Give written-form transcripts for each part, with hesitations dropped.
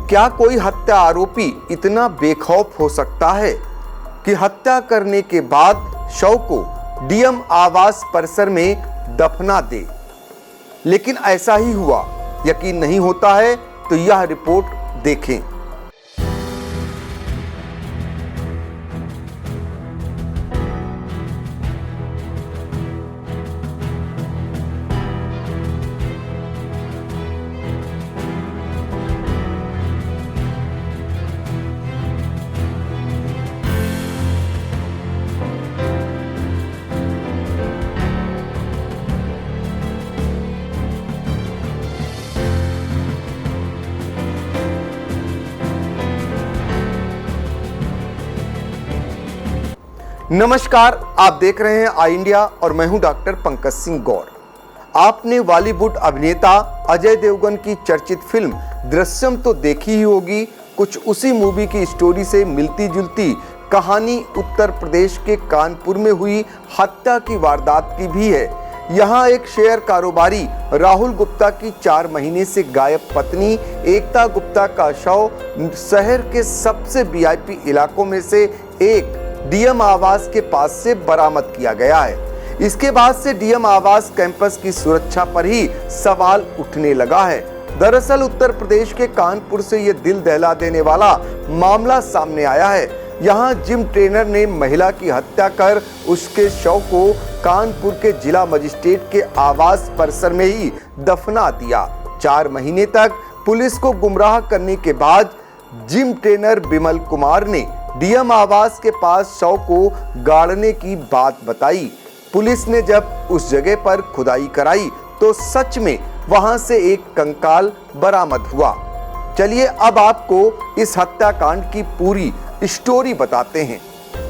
क्या कोई हत्या आरोपी इतना बेखौफ हो सकता है कि हत्या करने के बाद शव को डीएम आवास परिसर में दफना दे? लेकिन ऐसा ही हुआ। यकीन नहीं होता है तो यह रिपोर्ट देखें। नमस्कार, आप देख रहे हैं आई इंडिया और मैं हूं डॉक्टर पंकज सिंह गौर। आपने बॉलीवुड अभिनेता अजय देवगन की चर्चित फिल्म दृश्यम तो देखी ही होगी। कुछ उसी मूवी की स्टोरी से मिलती जुलती कहानी उत्तर प्रदेश के कानपुर में हुई हत्या की वारदात की भी है। यहाँ एक शेयर कारोबारी राहुल गुप्ता की 4 महीने से गायब पत्नी एकता गुप्ता का शव शहर के सबसे वीआईपी इलाकों में से एक डीएम आवास के पास से बरामद किया गया है। इसके बाद से डीएम आवास कैंपस की सुरक्षा पर ही सवाल उठने लगा है। दरअसल उत्तर प्रदेश के कानपुर से ये दिल दहला देने वाला मामला सामने आया है। यहाँ जिम ट्रेनर ने महिला की हत्या कर उसके शव को कानपुर के जिला मजिस्ट्रेट के आवास परिसर में ही दफना दिया। 4 महीने तक पुलिस को गुमराह करने के बाद जिम ट्रेनर बिमल कुमार ने डीएम आवास के पास शव को गाड़ने की बात बताई। पुलिस ने जब उस जगह पर खुदाई कराई तो सच में वहां से एक कंकाल बरामद हुआ। चलिए अब आपको इस हत्याकांड की पूरी स्टोरी बताते हैं।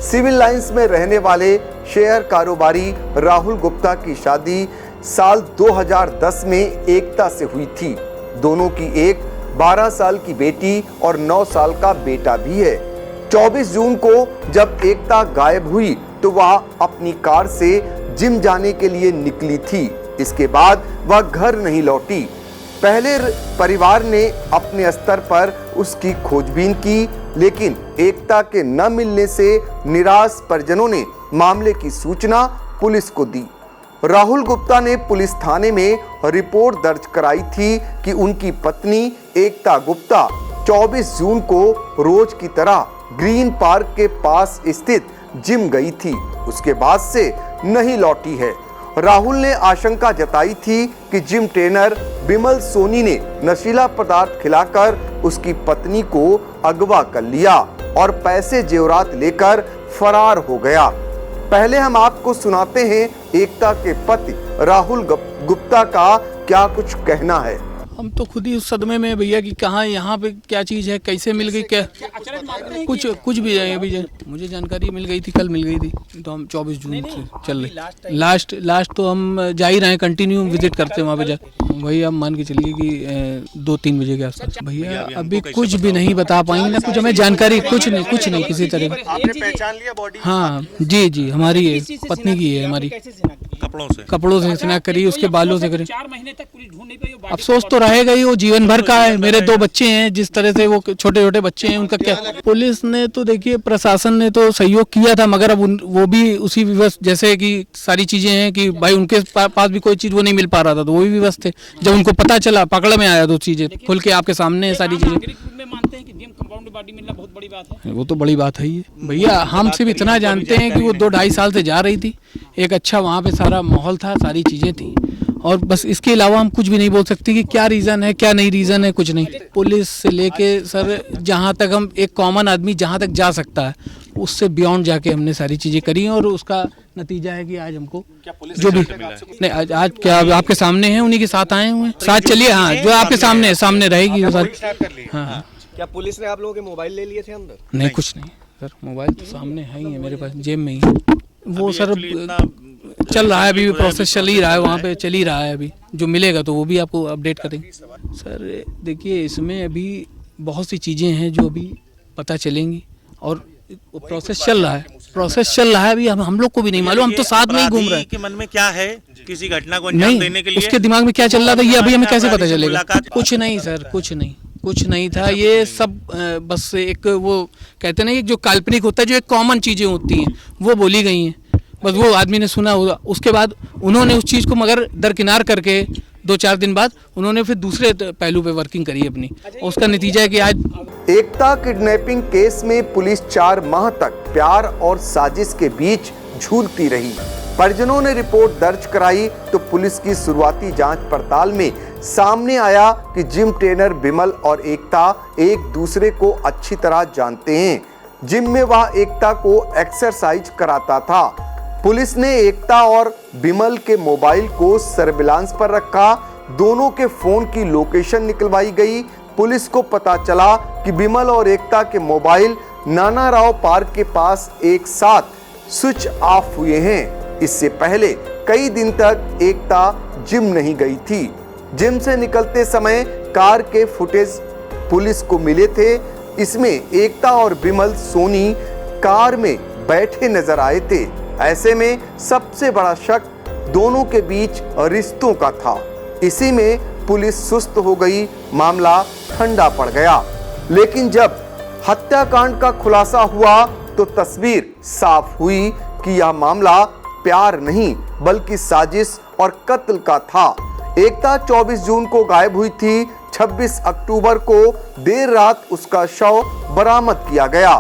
सिविल लाइंस में रहने वाले शेयर कारोबारी राहुल गुप्ता की शादी साल 2010 में एकता से हुई थी। दोनों की एक 12 साल की बेटी और 9 साल का बेटा भी है। 24 जून को जब एकता गायब हुई तो वह अपनी कार से जिम जाने के लिए निकली थी। इसके बाद वह घर नहीं लौटी। पहले परिवार ने अपने स्तर पर उसकी खोजबीन की, लेकिन एकता के न मिलने से निराश परिजनों ने मामले की सूचना पुलिस को दी। राहुल गुप्ता ने पुलिस थाने में रिपोर्ट दर्ज कराई थी कि उनकी पत्नी एकता गुप्ता 24 जून को रोज की तरह ग्रीन पार्क के पास स्थित जिम गई थी। उसके बाद से नहीं लौटी है। राहुल ने आशंका जताई थी कि जिम ट्रेनर बिमल सोनी ने नशीला पदार्थ खिलाकर उसकी पत्नी को अगवा कर लिया और पैसे जेवरात लेकर फरार हो गया। पहले हम आपको सुनाते हैं एकता के पति राहुल गुप्ता का क्या कुछ कहना है। हम तो खुद ही उस सदमे में भैया कि कहाँ यहाँ पे क्या चीज़ है, कैसे मिल गई, क्या कुछ भी है। अभी मुझे जानकारी मिल गई थी, कल मिल गई थी। तो हम 24 जून से चल रहे लास्ट तो हम जा ही रहे हैं, कंटिन्यू विजिट करते हैं वहाँ पे जा। भैया आप मान के चलिए कि 2-3 बजे के आसपास। भैया अभी कुछ भी नहीं बता पाएंगे ना, कुछ हमें जानकारी कुछ नहीं किसी तरह की। आपने पहचान लिया बॉडी? हाँ जी हमारी है, पत्नी की है हमारी। कपड़ों से शिनाख्त करी, उसके बालों से करी। 4 महीने तक पुलिस ढूंढ नहीं पाई। अफसोस तो रहेगा ही, वो जीवन भर का है। मेरे 2 बच्चे हैं, जिस तरह से वो छोटे बच्चे हैं, उनका क्या। पुलिस ने तो देखिए, प्रशासन ने तो सहयोग किया था, मगर अब वो भी उसी विवश, जैसे कि सारी चीजें हैं कि भाई उनके पास भी कोई चीज वो नहीं मिल पा रहा था, तो वो भी विवश थे। जब उनको पता चला, पकड़ में आया, तो चीजें खुल के आपके सामने है सारी चीजें। मानते हैं कि डीएम कंपाउंड बॉडी मिलना बहुत बड़ी बात है। वो तो बड़ी बात है ही है भैया। हम सिर्फ इतना जानते हैं कि वो 2-2.5 साल से जा रही थी। एक अच्छा वहाँ पे सारा माहौल था, सारी चीजें थी, और बस इसके अलावा हम कुछ भी नहीं बोल सकते कि क्या रीज़न है, क्या नहीं रीज़न है, कुछ नहीं। पुलिस से लेके सर, जहाँ तक हम एक कॉमन आदमी जहाँ तक जा सकता है, उससे बियॉन्ड जाके हमने सारी चीज़ें करी, और उसका नतीजा है कि आज हमको जो भी नहीं, आज क्या आपके सामने है, उन्हीं के साथ आए हुए हैं। साथ चलिए, हाँ, जो आपके सामने रहेगी। हाँ, क्या पुलिस ने आप लोगों के मोबाइल ले लिए थे अंदर? नहीं, कुछ नहीं सर, मोबाइल तो सामने है ही है मेरे पास, जेब में ही। वो सर चल रहा है, अभी भी प्रोसेस चल ही रहा है, वहाँ पे चल ही रहा है। अभी जो मिलेगा तो वो भी आपको अपडेट करेंगे। सर देखिए, इसमें अभी बहुत सी चीज़ें हैं जो अभी पता चलेंगी, और प्रोसेस चल रहा है अभी। हम लोग को भी नहीं मालूम, हम तो साथ में ही घूम रहे हैं। के मन में क्या है, किसी घटना को अंजाम देने के लिए उसके दिमाग में क्या चल रहा था, ये अभी हमें कैसे पता चलेगा? कुछ नहीं सर, कुछ कुछ नहीं था, ये सब बस एक वो कहते हैं ना, एक जो काल्पनिक होता है, जो एक कॉमन चीज़ें होती हैं वो बोली गई हैं, बस वो आदमी ने सुना होगा। उसके बाद उन्होंने उस चीज़ को मगर दरकिनार करके 2-4 दिन बाद उन्होंने फिर दूसरे पहलू पे वर्किंग करी अपनी, और उसका नतीजा है कि आज एकता किडनैपिंग केस में पुलिस 4 माह तक प्यार और साजिश के बीच झूलती रही। परिजनों ने रिपोर्ट दर्ज कराई तो पुलिस की शुरुआती जांच पड़ताल में सामने आया कि जिम ट्रेनर बिमल और एकता एक दूसरे को अच्छी तरह जानते हैं। जिम में वह एकता को एक्सरसाइज कराता था। पुलिस ने एकता और बिमल के मोबाइल को सर्विलांस पर रखा। दोनों के फोन की लोकेशन निकलवाई गई। पुलिस को पता चला कि बिमल और एकता के मोबाइल नाना राव पार्क के पास एक साथ स्विच ऑफ हुए हैं। इससे पहले कई दिन तक एकता जिम नहीं गई थी। जिम से निकलते समय कार के फुटेज पुलिस को मिले थे। इसमें एकता और बिमल सोनी कार में बैठे नजर आए थे। ऐसे में सबसे बड़ा शक दोनों के बीच रिश्तों का था। इसी में पुलिस सुस्त हो गई, मामला ठंडा पड़ गया। लेकिन जब हत्याकांड का खुलासा हुआ तो तस्वीर साफ हुई कि यह मामला प्यार नहीं बल्कि साजिश और कत्ल का था। एकता 24 जून को गायब हुई थी। 26 अक्टूबर को देर रात उसका शव बरामद किया गया।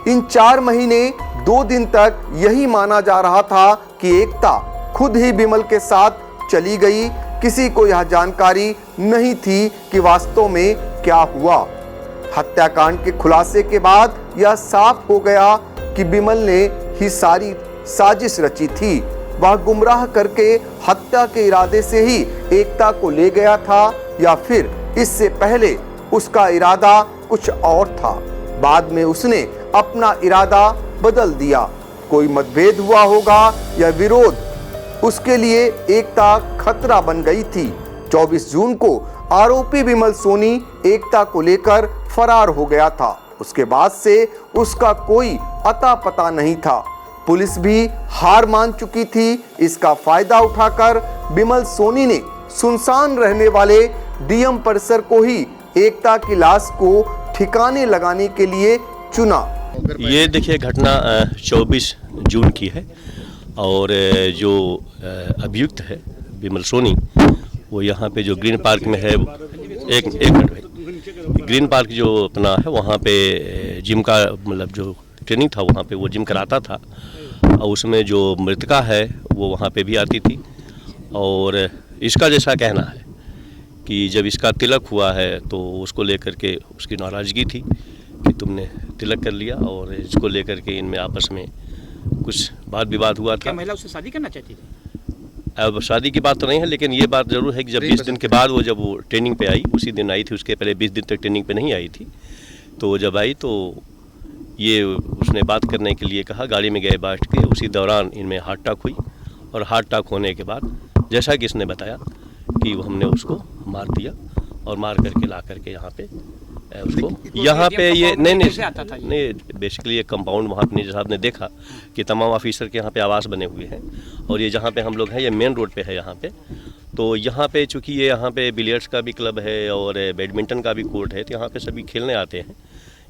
इन 4 महीने 2 दिन तक यही माना जा रहा था कि एकता खुद ही बिमल के साथ चली गई। किसी को यह जानकारी नहीं थी कि वास्तव में क्या हुआ। हत्याकांड के खुलासे के बाद यह साफ हो गया कि बिमल ने ही सारी साजिश रची थी। वह गुमराह करके हत्या के इरादे से ही एकता को ले गया था, या फिर इससे पहले उसका इरादा कुछ और था। बाद में उसने अपना इरादा बदल दिया। कोई मतभेद हुआ होगा या विरोध, उसके लिए एकता खतरा बन गई थी। 24 जून को आरोपी बिमल सोनी एकता को लेकर फरार हो गया था। उसके बाद से उसका कोई अता पता नहीं था। पुलिस भी हार मान चुकी थी। इसका फायदा उठाकर बिमल सोनी ने सुनसान रहने वाले डीएम परिसर को ही एकता की लाश को ठिकाने लगाने के लिए चुना। ये देखिए घटना 24 जून की है और जो अभियुक्त है बिमल सोनी, वो यहाँ पे जो ग्रीन पार्क में है, एक मिनट भाई, ग्रीन पार्क जो अपना है वहाँ पे जिम का मतलब जो ट्रेनिंग था वहाँ पे वो जिम कराता था, और उसमें जो मृतका है वो वहाँ पे भी आती थी। और इसका जैसा कहना है कि जब इसका तिलक हुआ है तो उसको लेकर के उसकी नाराज़गी थी कि तुमने तिलक कर लिया, और इसको लेकर के इनमें आपस में कुछ वाद विवाद हुआ था। क्या महिला उससे शादी करना चाहती थी? अब शादी की बात तो नहीं है, लेकिन ये बात ज़रूर है कि जब 20 दिन के बाद जब वो ट्रेनिंग पे आई, उसी दिन आई थी। उसके पहले 20 दिन तक ट्रेनिंग पे नहीं आई थी। तो जब आई तो ये उसने बात करने के लिए कहा, गाड़ी में गए बैठ के। उसी दौरान इनमें हार्ट अटैक हुई, और हार्ट अटैक होने के बाद जैसा कि इसने बताया कि वो हमने उसको मार दिया, और मार करके ला करके यहाँ पे उसको यहाँ पे ये नहीं बेसिकली ये कंपाउंड वहाँ पे जैसा आपने देखा कि तमाम ऑफिसर के यहाँ पे आवास बने हुए हैं, और ये जहाँ पे हम लोग हैं ये मेन रोड पे है यहाँ पे। तो यहाँ पे चूँकि ये यहाँ पे बिलियर्ड्स का भी क्लब है और बैडमिंटन का भी कोर्ट है, तो यहाँ पे सभी खेलने आते हैं।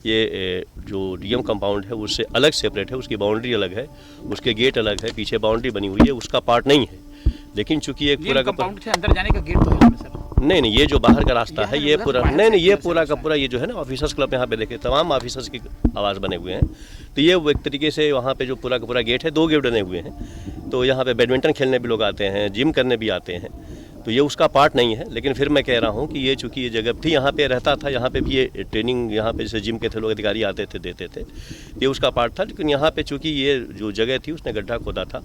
ये जो डीएम कंपाउंड है उससे अलग सेपरेट है, उसकी बाउंड्री अलग है, उसके गेट अलग है, पीछे बाउंड्री बनी हुई है, उसका पार्ट नहीं है। लेकिन चूंकि एक पूरा कंपाउंड से अंदर जाने का गेट तो है सर? नहीं, ये जो बाहर का रास्ता है ये पूरा नहीं, ये पूरा का पूरा ये जो है ना ऑफिसर्स क्लब, यहाँ पे देखे तमाम ऑफिसर्स की आवाज़ बने हुए हैं। तो ये वो एक तरीके से वहाँ पे जो पूरा का पूरा गेट है, 2 गेट बने हुए हैं। तो यहाँ पे बैडमिंटन खेलने भी लोग आते हैं, जिम करने भी आते हैं। तो ये उसका पार्ट नहीं है। लेकिन फिर मैं कह रहा हूँ कि ये चूँकि ये जगह थी, यहाँ पे रहता था, यहाँ पे भी ये ट्रेनिंग यहाँ पे जैसे जिम के थे लोग अधिकारी आते थे, देते थे, ये उसका पार्ट था। लेकिन यहाँ पे चूँकि ये जो जगह थी उसने गड्ढा खोदा था,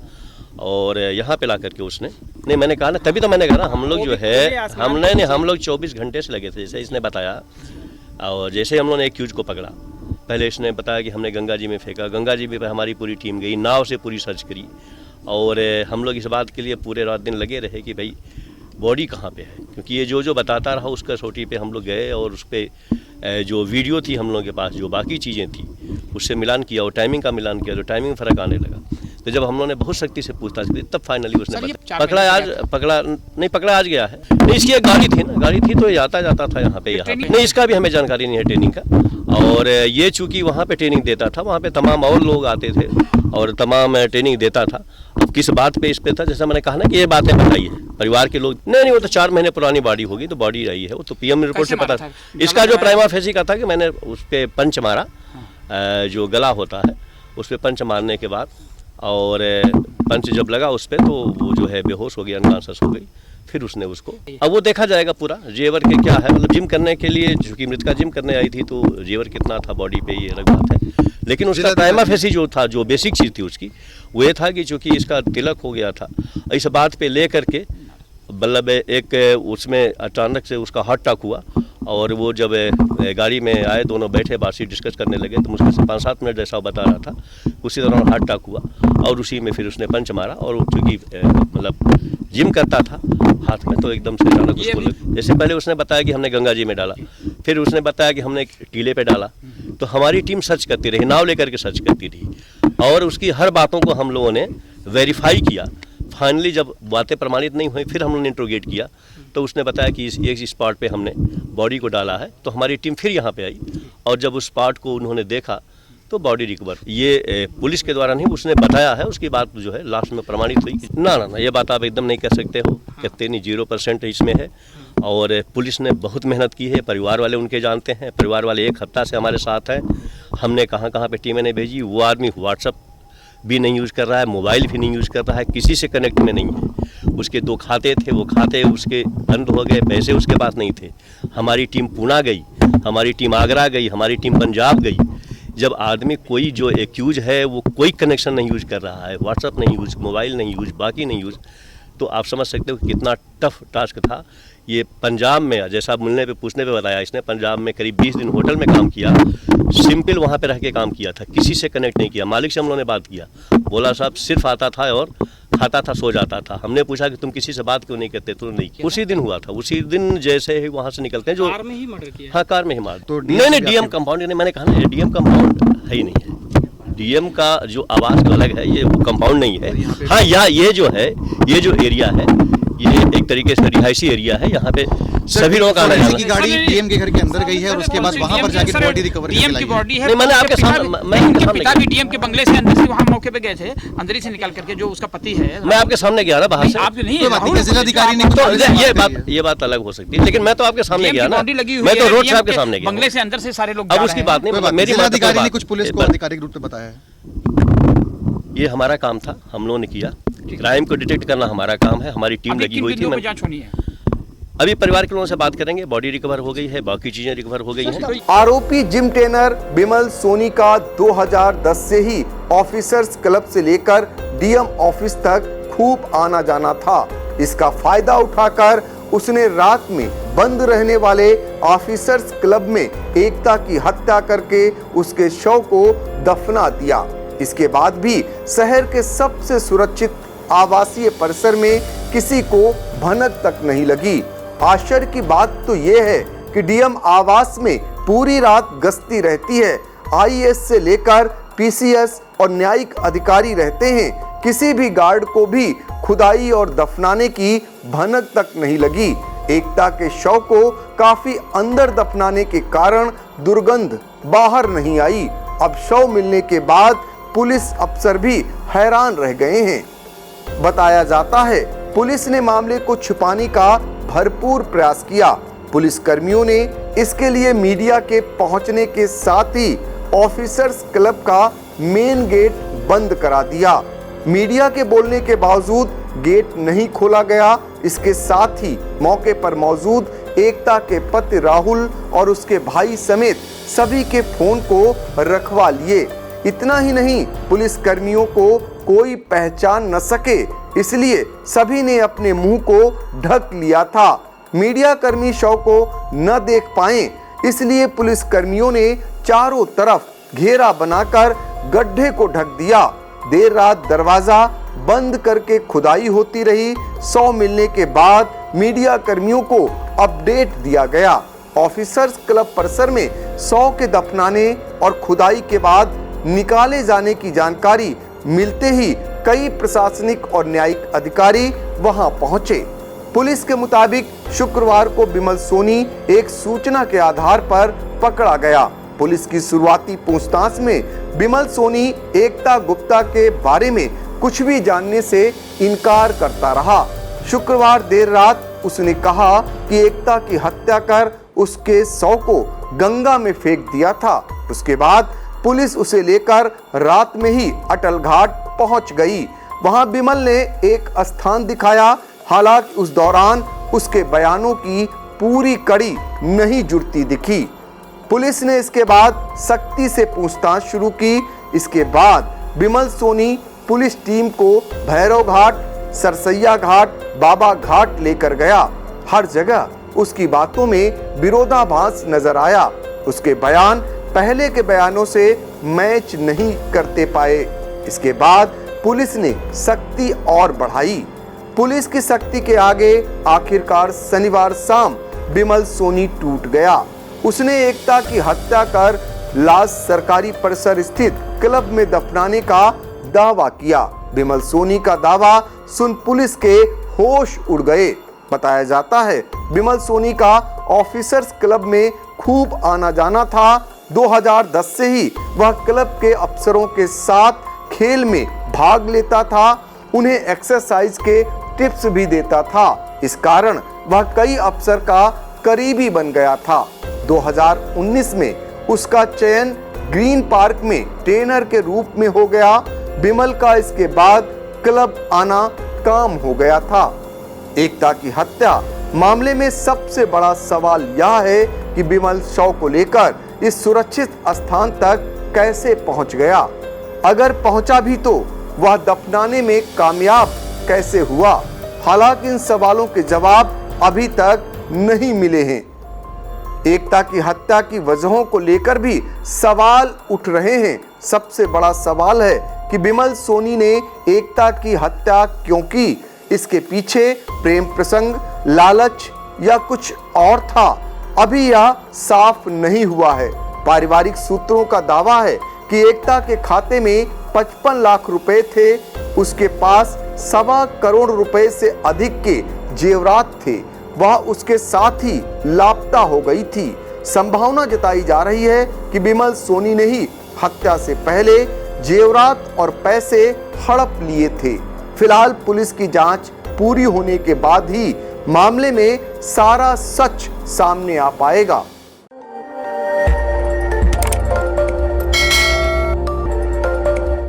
और यहाँ पे ला करके उसने नहीं, मैंने कहा ना, तभी तो मैंने कहा ना, हम लोग जो है हम लोग 24 घंटे से लगे थे, जैसे इसने बताया। और जैसे हम लोगों ने एक एक्यूज को पकड़ा, पहले इसने बताया कि हमने गंगा जी में फेंका, गंगा जी में हमारी पूरी टीम गई, नाव से पूरी सर्च करी, और हम लोग इस बात के लिए पूरे रात दिन लगे रहे कि भाई बॉडी कहाँ पे है, क्योंकि ये जो बताता रहा उसका सोटी पे हम लोग गए, और उस पर जो वीडियो थी हम लोगों के पास, जो बाकी चीज़ें थी, उससे मिलान किया और टाइमिंग का मिलान किया, तो टाइमिंग फ़र्क आने लगा। तो जब हम लोगों ने बहुत सख्ती से पूछताछ की तब फाइनली उसने सर, ये बताया। 4 पकड़ा आज गया है। नहीं, इसकी एक गाड़ी थी ना, गाड़ी थी तो ये आता जाता था यहाँ पे। नहीं, इसका भी हमें जानकारी नहीं है ट्रेनिंग का। और ये चूंकि वहाँ पे ट्रेनिंग देता था, वहाँ पे तमाम और लोग आते थे और तमाम ट्रेनिंग देता था। अब किस बात पे इस पे था, जैसा मैंने कहा ना कि ये बातें बताई है परिवार के लोग। नहीं, वो तो 4 महीने पुरानी बॉडी होगी, तो बॉडी रही है वो तो पीएम रिपोर्ट से पता था। इसका जो प्राइमा फेसी का था कि मैंने उस पर पंच मारा, जो गला होता है उस पर पंच मारने के बाद, और पंच जब लगा उस पर तो वो जो है बेहोश हो गई, अनकॉन्शियस हो गई। फिर उसने उसको, अब वो देखा जाएगा पूरा जेवर के क्या है, मतलब जिम करने के लिए, चूंकि मृतका जिम करने आई थी तो जेवर कितना था बॉडी पे ये अलग बात है। लेकिन उसका प्राइमा फेसी जो था, जो बेसिक चीज़ थी उसकी, वो ये था कि चूंकि इसका तिलक हो गया था, इस बात पे ले करके मतलब एक उसमें अचानक से उसका हार्ट अटैक हुआ। और वो जब गाड़ी में आए, दोनों बैठे बात डिस्कस करने लगे, तो मुश्किल से 5-7 मिनट जैसा बता रहा था, उसी दौरान हार्ट अटैक हुआ और उसी में फिर उसने पंच मारा। और चूँकि मतलब जिम करता था हाथ में, तो एकदम से अचानक उसको लग, जैसे पहले उसने बताया कि हमने गंगा जी में डाला, फिर उसने बताया कि हमने टीले पे डाला। तो हमारी टीम सर्च करती रही, नाव लेकर के सर्च करती रही और उसकी हर बातों को हम लोगों ने वेरीफाई किया। फाइनली जब बातें प्रमाणित नहीं हुई, फिर हम लोगों ने इंट्रोगेट किया, तो उसने बताया कि इस स्पॉट पे हमने बॉडी को डाला है। तो हमारी टीम फिर यहाँ पे आई और जब उस स्पॉट को उन्होंने देखा तो बॉडी रिकवर। ये पुलिस के द्वारा नहीं, उसने बताया है, उसकी बात जो है लास्ट में प्रमाणित हुई। ना, ये बात आप एकदम नहीं कह सकते हो, कहते नहीं, 0% इसमें है। और पुलिस ने बहुत मेहनत की है, परिवार वाले उनके जानते हैं, परिवार वाले 1 हफ्ता से हमारे साथ हैं। हमने कहाँ कहाँ पे टीमें ने भेजी, वो आदमी व्हाट्सअप भी नहीं यूज़ कर रहा है, मोबाइल भी नहीं यूज़ कर रहा है, किसी से कनेक्ट में नहीं है। उसके 2 खाते थे, वो खाते उसके बंद हो गए, पैसे उसके पास नहीं थे। हमारी टीम पूना गई, हमारी टीम आगरा गई, हमारी टीम पंजाब गई। जब आदमी कोई जो एक्यूज है वो कोई कनेक्शन नहीं यूज़ कर रहा है, व्हाट्सअप नहीं यूज़, मोबाइल नहीं यूज़, बाकी नहीं यूज़, तो आप समझ सकते हो कितना टफ टास्क था। ये पंजाब में, जैसा मिलने पे पूछने पे बताया, इसने पंजाब में करीब 20 दिन होटल में काम किया, सिंपल वहाँ पे रह के काम किया था, किसी से कनेक्ट नहीं किया। मालिक से हम लोगों ने बात किया, बोला साहब सिर्फ आता था और खाता था, सो जाता था। हमने पूछा कि तुम किसी से बात क्यों नहीं करते, तो नहीं किया। उसी दिन हुआ था, उसी दिन जैसे ही वहाँ से निकलते हैं, जो कार में ही मर्डर किया। हाँ, कार में ही मार। तो नहीं, डीएम कंपाउंड नहीं, मैंने कहा ना डीएम कंपाउंड है ही नहीं है। डीएम का जो आवास अलग है, ये वो कंपाउंड नहीं है। हाँ, यहाँ ये जो है, ये जो एरिया है, ये एक तरीके से रिहायशी एरिया है। यहाँ पे सभी लोगों का आना जाना। की गाड़ी डीएम के घर के अंदर गई है और उसके बाद वहां पर जाके बॉडी रिकवर डीएम की बॉडी है। नहीं, मैंने आपके सामने, मैं उनके पिता भी डीएम के बंगले से अंदर से वहां मौके पे गए थे, अंदर ही से निकाल करके, जो उसका पति है। मैं आपके सामने गया ना बाहर से। आप नहीं, जिलाधिकारी ने तो ये बात अलग हो सकती है, लेकिन मैं तो आपके सामने गया ना, मैं तो रोड साहब के सामने गया, बंगले से अंदर से सारे लोग। अब उसकी बात नहीं, मेरी जिलाधिकारी ने कुछ पुलिस को आधिकारिक रूप से बताया है। ये हमारा काम था, हम लोगों ने किया। क्राइम को डिटेक्ट करना हमारा काम है, हमारी टीम लगी हुई थी। जांच होनी है, अभी परिवार के लोगों से बात करेंगे। बॉडी रिकवर हो गई है, बाकी चीजें रिकवर हो गई हैं। आरोपी जिम ट्रेनर बिमल सोनी का 2010 से ही ऑफिसर्स क्लब से लेकर डीएम ऑफिस तक खूब आना जाना था। इसका फायदा उठाकर उसने रात में बंद रहने वाले ऑफिसर्स क्लब में एकता की हत्या करके उसके शव को दफना दिया। इसके बाद भी शहर के सबसे सुरक्षित आवासीय परिसर में किसी को भनक तक नहीं लगी। आश्चर्य की बात तो यह है कि डीएम आवास में पूरी रात गश्ती रहती है। आईएएस से लेकर पीसीएस और न्यायिक अधिकारी रहते हैं। किसी भी गार्ड को भी खुदाई और दफनाने की भनक तक नहीं लगी। एकता के शव को काफी अंदर दफनाने के कारण दुर्गंध बाहर नहीं आई। अब शव मिलने के बाद पुलिस अफसर भी हैरान रह गए हैं। बताया जाता है पुलिस ने मामले को छुपाने का भरपूर प्रयास किया। पुलिस कर्मियों ने इसके लिए मीडिया के पहुंचने के साथ ही ऑफिसर्स क्लब का मेन गेट बंद करा दिया। मीडिया के बोलने के बावजूद गेट नहीं खोला गया। इसके साथ ही मौके पर मौजूद एकता के पति राहुल और उसके भाई समेत सभी के फोन को रखवा लिए। इतना ही नहीं, पुलिस कर्मियों को कोई पहचान न सके, इसलिए सभी ने अपने मुंह को ढक लिया था। मीडिया कर्मी शव को न देख पाए, इसलिए पुलिस कर्मियों ने चारों तरफ घेरा बनाकर गड्ढे को ढक दिया। देर रात दरवाजा बंद करके खुदाई होती रही। शव मिलने के बाद मीडिया कर्मियों को अपडेट दिया गया। ऑफिसर्स क्लब परिसर में शव के दफनाने और खुदाई के बाद निकाले जाने की जानकारी मिलते ही कई प्रशासनिक और न्यायिक अधिकारी वहां पहुंचे। पुलिस के मुताबिक शुक्रवार को बिमल सोनी एक सूचना के आधार पर पकड़ा गया। पुलिस की शुरुआती पूछताछ में बिमल सोनी एकता गुप्ता के बारे में कुछ भी जानने से इनकार करता रहा। शुक्रवार देर रात उसने कहा कि एकता की हत्या कर उसके शव को गंगा में फेंक दिया था। उसके बाद पुलिस उसे लेकर रात में ही अटल घाट पहुंच गई। वहां बिमल ने एक स्थान दिखाया, हालांकि उस दौरान उसके बयानों की पूरी कड़ी नहीं जुड़ती दिखी। पुलिस ने इसके बाद सख्ती से पूछताछ शुरू की। इसके बाद बिमल सोनी पुलिस टीम को भैरव घाट, सरसैया घाट, बाबा घाट लेकर गया। हर जगह उसकी बातों में विरोधाभास नजर आया। उसके बयान पहले के बयानों से मैच नहीं करते पाए। इसके बाद पुलिस ने सख्ती और बढ़ाई। पुलिस की सख्ती के आगे आखिरकार शनिवार शाम बिमल सोनी टूट गया। उसने एकता की हत्या कर लाश सरकारी परिसर स्थित क्लब में दफनाने का दावा किया। बिमल सोनी का दावा सुन पुलिस के होश उड़ गए। बताया जाता है बिमल सोनी का ऑफिसर्स क्लब में खूब आना जाना था। 2010 से ही वह क्लब के अफसरों के साथ खेल में भाग लेता था, उन्हें एक्सरसाइज के टिप्स भी देता था। इस कारण वह कई अफसर का करीबी बन गया था। 2019 में उसका चयन ग्रीन पार्क में ट्रेनर के रूप में हो गया। बिमल का इसके बाद क्लब आना काम हो गया था। एकता की हत्या मामले में सबसे बड़ा सवाल यह है कि बिमल शव को लेकर इस सुरक्षित स्थान तक कैसे पहुंच गया। अगर पहुंचा भी तो वह दफनाने में कामयाब कैसे हुआ। हालांकि इन सवालों के जवाब अभी तक नहीं मिले हैं। एकता की हत्या की वजहों को लेकर भी सवाल उठ रहे हैं। सबसे बड़ा सवाल है कि बिमल सोनी ने एकता की हत्या क्यों की। इसके पीछे प्रेम प्रसंग, लालच या कुछ और था, अभी यह साफ नहीं हुआ है। पारिवारिक सूत्रों का दावा है कि एकता के खाते में 55 लाख रुपए थे। उसके पास 1.25 करोड़ रुपए से अधिक के जेवरात थे। वह उसके साथ ही लापता हो गई थी। संभावना जताई जा रही है कि बिमल सोनी ने ही हत्या से पहले जेवरात और पैसे हड़प लिए थे। फिलहाल पुलिस की जांच पूरी होने के बाद ही मामले में सारा सच सामने आ पाएगा।